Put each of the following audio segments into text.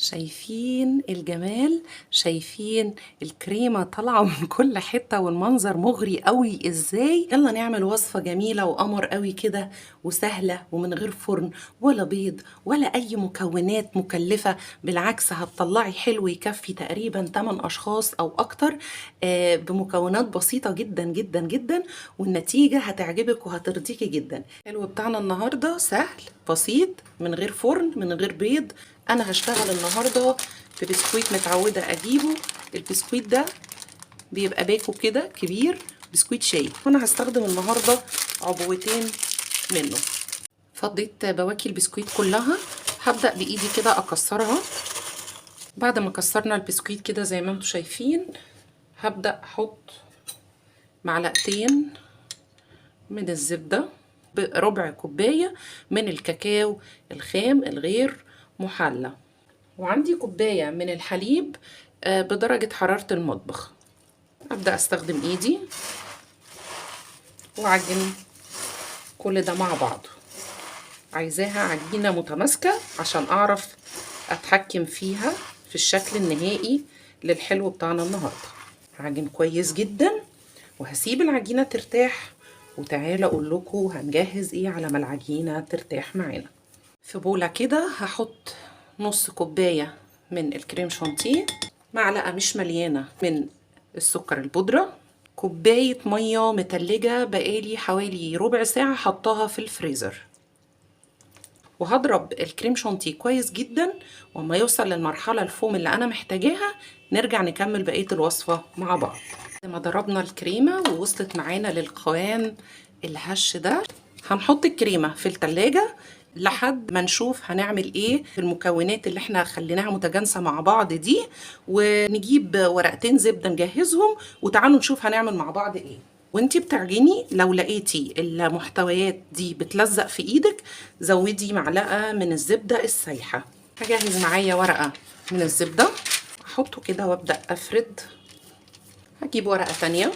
شايفين الجمال؟ شايفين الكريمة طالعة من كل حتة والمنظر مغري قوي ازاي؟ يلا نعمل وصفة جميلة وقمر قوي كده وسهلة ومن غير فرن ولا بيض ولا اي مكونات مكلفة. بالعكس هتطلعي حلو يكفي تقريبا 8 اشخاص او اكتر، بمكونات بسيطة جدا جدا جدا، والنتيجة هتعجبك وهترضيكي جدا. الحلو بتاعنا النهاردة سهل بسيط من غير فرن من غير بيض. انا هشتغل النهارده ببسكويت متعوده اجيبه. البسكويت ده بيبقى باكو كده كبير، بسكويت شاي، وانا هستخدم النهارده عبوتين منه. فضيت بواكي البسكويت كلها، هبدا بايدي كده اكسرها. بعد ما كسرنا البسكويت كده زي ما انتم شايفين، هبدا احط معلقتين من الزبده بربع كوبايه من الكاكاو الخام الغير محلى، وعندي كوباية من الحليب بدرجة حرارة المطبخ. أبدأ أستخدم إيدي وأعجن كل ده مع بعضه. عايزاها عجينة متماسكة عشان أعرف أتحكم فيها في الشكل النهائي للحلو بتاعنا النهاردة. هعجن كويس جدا وهسيب العجينة ترتاح، وتعالى أقول لكم هنجهز إيه على ما العجينة ترتاح معانا. في بولة كده هحط نص كوباية من الكريم شانتيه، معلقة مش مليانة من السكر البودرة، كوباية مية متلجة بقالي حوالي ربع ساعة حطاها في الفريزر، وهضرب الكريم شانتيه كويس جدا. وما يوصل للمرحلة الفوم اللي أنا محتاجاها نرجع نكمل بقية الوصفة مع بعض. لما ضربنا الكريمة ووصلت معانا للقوام الهش ده، هنحط الكريمة في التلاجة لحد ما نشوف هنعمل ايه في المكونات اللي احنا خليناها متجانسة مع بعض دي، ونجيب ورقتين زبدة نجهزهم وتعالوا نشوف هنعمل مع بعض ايه. وانتي بتعجني لو لقيتي المحتويات دي بتلزق في ايدك، زودي معلقة من الزبدة السايحة. هجهز معايا ورقة من الزبدة احطه كده وابدأ افرد. هجيب ورقة تانية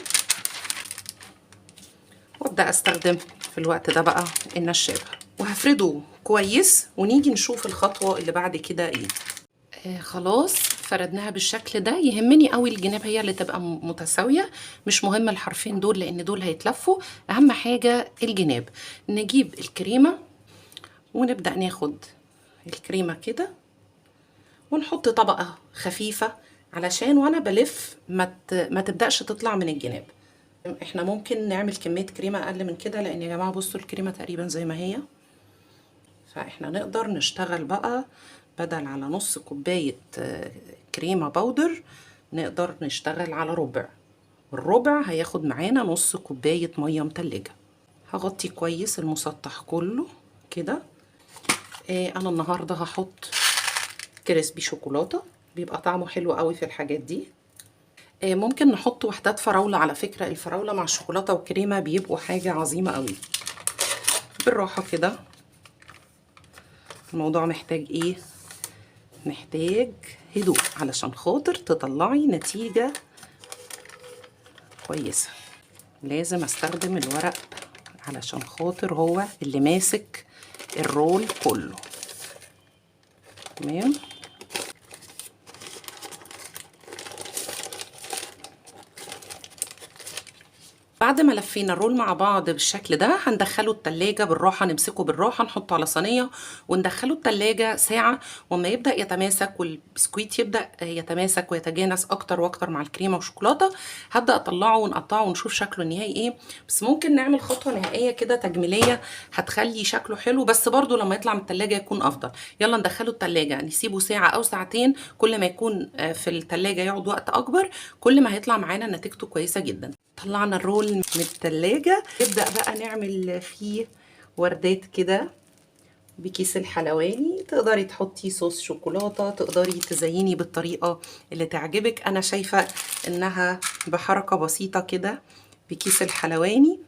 وابدأ استخدم في الوقت ده بقى النشابة، وهفرده كويس ونيجي نشوف الخطوة اللي بعد كده ايه. خلاص فردناها بالشكل ده. يهمني قوي الجناب هي اللي تبقى متساوية، مش مهم الحرفين دول لان دول هيتلفوا، اهم حاجة الجناب. نجيب الكريمة ونبدأ ناخد الكريمة كده ونحط طبقة خفيفة علشان وانا بلف ما تبدأش تطلع من الجناب. احنا ممكن نعمل كمية كريمة اقل من كده، لان يا جماعة بصوا الكريمة تقريبا زي ما هي، فاحنا نقدر نشتغل بقى بدل على نص كوباية كريمة بودر نقدر نشتغل على ربع، والربع هياخد معانا نص كوباية مية متلجة. هغطي كويس المسطح كله كده. انا النهاردة هحط كريسبي شوكولاتة، بيبقى طعمه حلو قوي في الحاجات دي. ممكن نحط وحدات فراولة، على فكرة الفراولة مع الشوكولاتة والكريمة بيبقوا حاجة عظيمة قوي. بالراحة كده، الموضوع محتاج ايه؟ محتاج هدوء علشان خاطر تطلعي نتيجة كويسة. لازم استخدم الورق علشان خاطر هو اللي ماسك الرول كله. تمام. بعد ما لفينا الرول مع بعض بالشكل ده هندخله التلاجة بالراحة، نمسكه بالراحة نحطه على صينية وندخله التلاجة ساعة. وما يبدأ يتماسك والبسكويت يبدأ يتماسك ويتجانس أكتر وأكتر مع الكريمة والشوكولاتة، هبدأ أطلعه ونقطعه ونشوف شكله النهائي إيه. بس ممكن نعمل خطوة نهائية كده تجميلية هتخلي شكله حلو، بس برضو لما يطلع من التلاجة يكون أفضل. يلا ندخله التلاجة نسيبه ساعة أو ساعتين، كل ما يكون في التلاجة يقعد وقت أكبر كل ما هيطلع معانا نتيجته كويسة جدا. طلعنا الرول من التلاجة، نبدأ بقى نعمل فيه وردات كده بكيس الحلواني. تقدري تحطي صوص شوكولاتة، تقدري تزيني بالطريقة اللي تعجبك. أنا شايفة إنها بحركة بسيطة كده بكيس الحلواني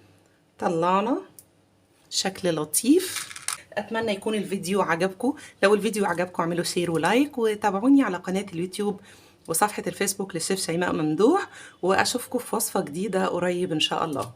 طلعنا شكل لطيف. أتمنى يكون الفيديو عجبكم. لو الفيديو عجبكم اعملوا شير ولايك، وتابعوني على قناة اليوتيوب وصفحة الفيسبوك للشيف شيماء ممدوح، وأشوفكم في وصفة جديدة قريب إن شاء الله.